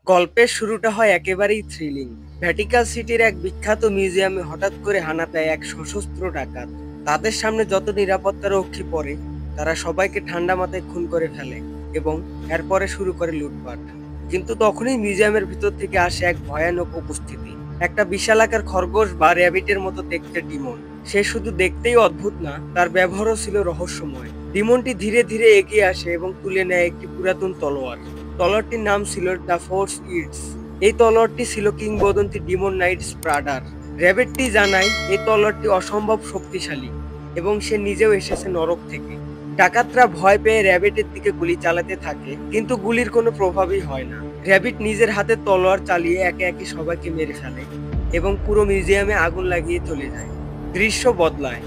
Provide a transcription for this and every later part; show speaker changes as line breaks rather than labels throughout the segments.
গল্পের শুরুটা হয় একেবারেই থ্রিলিং। ভ্যাটিকান সিটির এক বিখ্যাত মিউজিয়ামে হঠাৎ করে হানা দেয় এক সশস্ত্র ডাকাত। তাদের সামনে যত নিরাপত্তা রক্ষী পড়ে, তারা সবাইকে ঠান্ডা মাথায় খুন করে ফেলে এবং এরপরে শুরু করে লুটপাট। কিন্তু তখনই মিউজিয়ামের ভিতর থেকে আসে এক ভয়ানক উপস্থিতি। একটা বিশালাকার খরগোশ বা র্যাবিটের মতো দেখতে ডিমন। সে শুধু দেখতেই অদ্ভুত না, তার ব্যবহারও ছিল রহস্যময়। ডিমনটি ধীরে ধীরে এগিয়ে আসে এবং তুলে নেয় একটি পুরাতন তলোয়ার। তলোয়ারটির নাম ছিল দ্য ফোর্স ইটস। এই তলোয়ারটি ছিল কিংবদন্তি ডিমন নাইট স্প্রাডার। র্যাবেটটি জানায় এই তলোয়ারটি অসম্ভব শক্তিশালী এবং সে নিজেও এসেছে নরক থেকে। ডাকাতরা ভয় পেয়ে র্যাবেটের দিকে গুলি চালাতে থাকে, কিন্তু গুলির কোনো প্রভাবই হয় না। র্যাবিট নিজের হাতে তলোয়ার চালিয়ে একে একে সবাইকে মেরে ফেলে এবং পুরো মিউজিয়ামে আগুন লাগিয়ে চলে যায়। দৃশ্য বদলায়।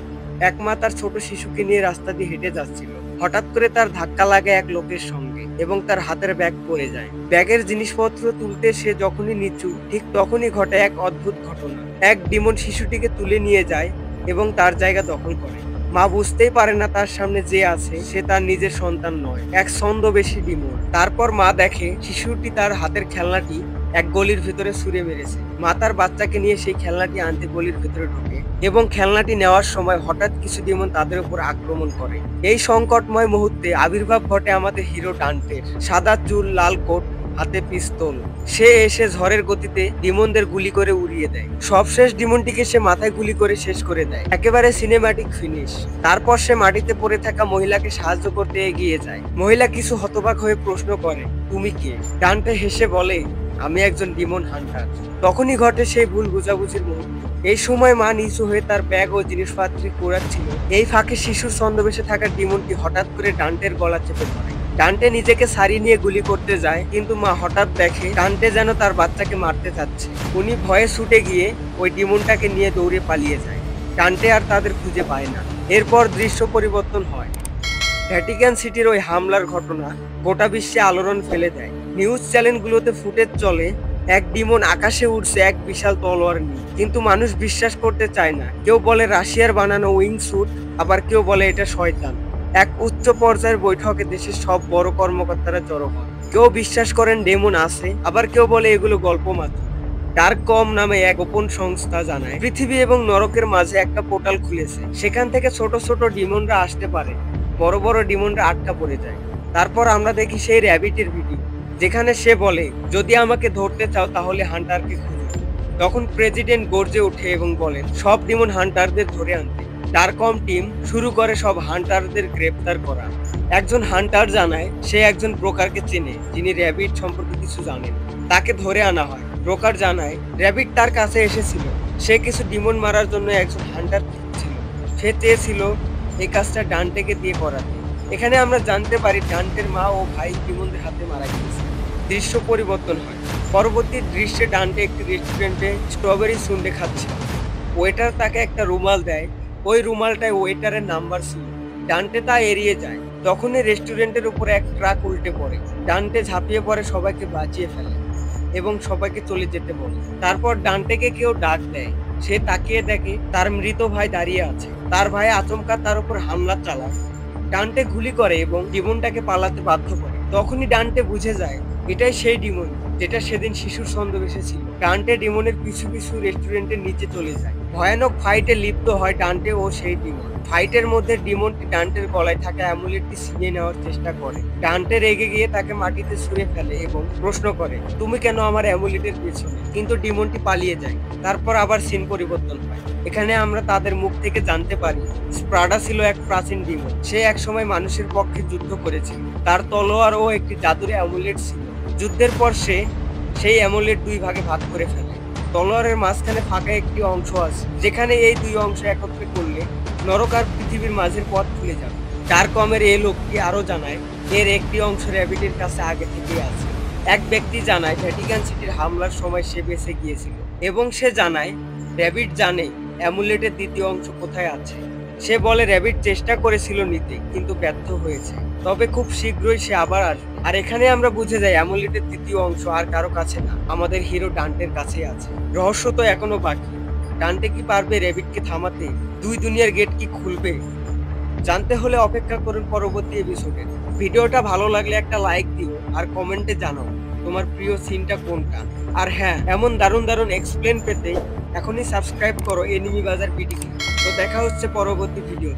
এক মা তার ছোট শিশুকে নিয়ে রাস্তা দিয়ে হেঁটে যাচ্ছিল। হঠাৎ করে তার ধাক্কা লাগে এক লোকের সঙ্গে এবং তার হাতের ব্যাগ পড়ে যায়। ব্যাগের জিনিসপত্র তুলতে সে যখনই নিচু, ঠিক তখনই ঘটে এক অদ্ভুত ঘটনা। এক ডিমন শিশুটিকে তুলে নিয়ে যায় এবং তার জায়গা দখল করে। মা বুঝতেই পারে না তার সামনে যে আছে সে তার নিজের সন্তান নয়, এক ছদ্মবেশী ডিমন। তারপর মা দেখে শিশুটি তার হাতের খেলনাটি এক গলির ভেতরে ছুঁড়ে মেরেছে। মা তার বাচ্চাকে নিয়ে সেই খেলনাটি আনতে গলির ভেতরে ঢোকে এবং খেলনাটি নেওয়ার সময় হঠাৎ কিছু ডিমন তাদের উপর আক্রমণ করে। এই সংকটময় মুহূর্তে আবির্ভাব ঘটে আমাদের হিরো ডান্টের। সাদা চুল, লাল কোট, হাতে পিস্তল। সে এসে ঝড়ের গতিতে ডিমনদের গুলি করে উড়িয়ে দেয়। সবশেষ ডিমনটিকে সে মাথায় গুলি করে শেষ করে দেয়। একেবারে সিনেম্যাটিক ফিনিশ। তারপর সে মাটিতে পড়ে থাকা মহিলাকে সাহায্য করতে এগিয়ে যায়। মহিলা কিছু হতবাক হয়ে প্রশ্ন করে, তুমি কে? ডান্টে হেসে বলে, আমি একজন ডিমন হান্টার। তখনই ঘটে সেই ভুল বোঝাবুঝির মুহূর্ত। এই সময় মা নিচু হয়ে তার ব্যাগ ও জিনিসপত্র কুড়াচ্ছিল। এই ফাঁকে শিশুর ছদ্মবেশে থাকা ডিমনটি হঠাৎ করে ডান্টের গলা চেপে ধরে। ডান্টে নিজেকে সারি নিয়ে গুলি করতে যায়, কিন্তু মা হঠাৎ দেখে ডান্টে যেন তার বাচ্চাকে মারতে চাচ্ছে। উনি ভয়ে ছুটে গিয়ে ওই ডিমনটাকে নিয়ে দৌড়ে পালিয়ে যায়। ডান্টে আর তাদের খুঁজে পায় না। এরপর দৃশ্য পরিবর্তন হয়। ভ্যাটিকান সিটির ওই হামলার ঘটনা গোটা বিশ্বে আলোড়ন ফেলে দেয়। নিউজ চ্যানেলগুলোতে ফুটেজ চলে এক ডিমন আকাশে উঠছে এক বিশাল তলোয়ার নিয়ে, কিন্তু মানুষ বিশ্বাস করতে চায় না। কেউ বলে রাশিয়ার বানানো উইং স্যুট, আবার কেউ বলে এটা শয়তান। এক উচ্চ পর্যায়ের বৈঠকে দেশের সব বড় কর্মকর্তারা জড়ো হন। কেউ বিশ্বাস করেন ডেমন আছে, আবার কেউ বলে এগুলো গল্প মাত্র। ডার্ক কম নামে এক গোপন সংস্থা জানায় পৃথিবী এবং নরকের মাঝে একটা পোর্টাল খুলেছে। সেখান থেকে ছোট ছোট ডিমনরা আসতে পারে, বড় বড় ডিমনরা আটকা পড়ে যায়। তারপর আমরা দেখি সেই র্যাবিটের ভিডিও, যেখানে সে বলে, যদি আমাকে ধরতে চাও তাহলে হান্টারকে খুঁজো। তখন প্রেসিডেন্ট গর্জে ওঠে এবং বলেন সব ডিমন হান্টারদের ধরে আনতে। ডার্কম টিম শুরু করে সব হান্টারদের গ্রেপ্তার করা। একজন হান্টার জানায় সে একজন ব্রোকারকে চেনে যিনি র্যাবিট সম্পর্কে কিছু জানেন। তাকে ধরে আনা হয়। ব্রোকার জানায় র্যাবিট তার কাছে এসেছিল। সে কিছু ডিমন মারার জন্য একজন হান্টার খুঁজছিল। সে চেয়েছিল এই কাজটা ডান্টেকে দিয়ে করাতে। এখানে আমরা জানতে পারি ডান্টের মা ও ভাই ডিমনদের হাতে মারা গিয়েছে। দৃশ্য পরিবর্তন হয়। পরবর্তী দৃশ্যে ডান্টে একটি রেস্টুরেন্টে স্ট্রবেরি সুন্ডে খাচ্ছে। ওয়েটার তাকে একটা রুমাল দেয়। ওই রুমালটায় ওয়েটারের নাম্বার ছিল। ডান্টে তা এড়িয়ে যায়। তখনই রেস্টুরেন্টের উপরে এক ট্রাক উল্টে পড়ে। ডান্টে ঝাঁপিয়ে পড়ে সবাইকে বাঁচিয়ে ফেলে এবং সবাইকে চলে যেতে বলে। তারপর ডান্টেকে কেউ ডাক দেয়। সে তাকিয়ে দেখে তার মৃত ভাই দাঁড়িয়ে আছে। তার ভাই আচমকা তার উপর হামলা চালায়। ডান্টে গুলি করে এবং ডিমনটাকে পালাতে বাধ্য করে। তখনই ডান্টে বুঝে যায় এটাই সেই ডিমন যেটা সেদিন শিশুর ছদ্মবেশে ছিল। ডান্টে ডিমনের পিছু পিছু রেস্টুরেন্টের নিচে চলে যায়। ভয়ানক ফাইটে লিপ্ত হয় ডান্টে ও সেই ডিমন। ফাইটের মধ্যে ডিমনটি ডান্টের গলায় থাকা অ্যামুলেটটি ছিনিয়ে নেওয়ার চেষ্টা করে। ডান্টে রেগে গিয়ে তাকে মাটিতে ছুঁড়ে ফেলে এবং প্রশ্ন করে, তুমি কেন আমার অ্যামুলেটের পেছনে? কিন্তু ডিমনটি পালিয়ে যায়। তারপর আবার সিন পরিবর্তন হয়। এখানে আমরা তাদের মুখ থেকে জানতে পারি স্প্রাডা ছিল এক প্রাচীন ডিমন। সে এক সময় মানুষের পক্ষে যুদ্ধ করেছিল। তার তলোয়ার ও একটি জাদুর অ্যামুলেট ছিল। যুদ্ধের পর সে সেই অ্যামুলেট দুই ভাগে ভাগ করে ফেলে। তলোয়ারের মাঝখানে ফাঁকা একটি অংশ আছে, যেখানে এই দুই অংশ একত্রে করলে নরক আর পৃথিবীর মাঝের পথ খুলে যাবে। ডার্কমের এই লোকটি আরো জানায় এর একটি অংশ র্যাবিটের কাছে আগে থেকেই আছে। এক ব্যক্তি জানায় ভ্যাটিকান সিটির হামলার সময় সে বেঁচে গিয়েছিল এবং সে জানায় র্যাবিট জানে অ্যামুলেটের দ্বিতীয় অংশ কোথায় আছে। সে বলে র্যাবিট চেষ্টা করেছিল নিতে, কিন্তু ব্যর্থ হয়েছে। তবে খুব শীঘ্রই সে আবার আসবে। আর এখানে আমরা বুঝে যাই অ্যামুলেটের দ্বিতীয় অংশ আর কারো কাছে না, আমাদের হিরো ডান্টের কাছেই আছে। রহস্য তো এখনো বাকি। ডান্টে কি পারবে র্যাবিটকে থামাতে? দুই দুনিয়ার গেট কি খুলবে? জানতে হলে অপেক্ষা করুন পরবর্তী এপিসোডে। ভিডিওটা ভালো লাগলে একটা লাইক দিও আর কমেন্টে জানাও তোমার প্রিয় সিনটা কোনটা। আর হ্যাঁ, এমন দারুণ দারুণ এক্সপ্লেন পেতে এখনই সাবস্ক্রাইব করো এনিমি বাজার পিটিকে। তো দেখা হচ্ছে পরবর্তী ভিডিও।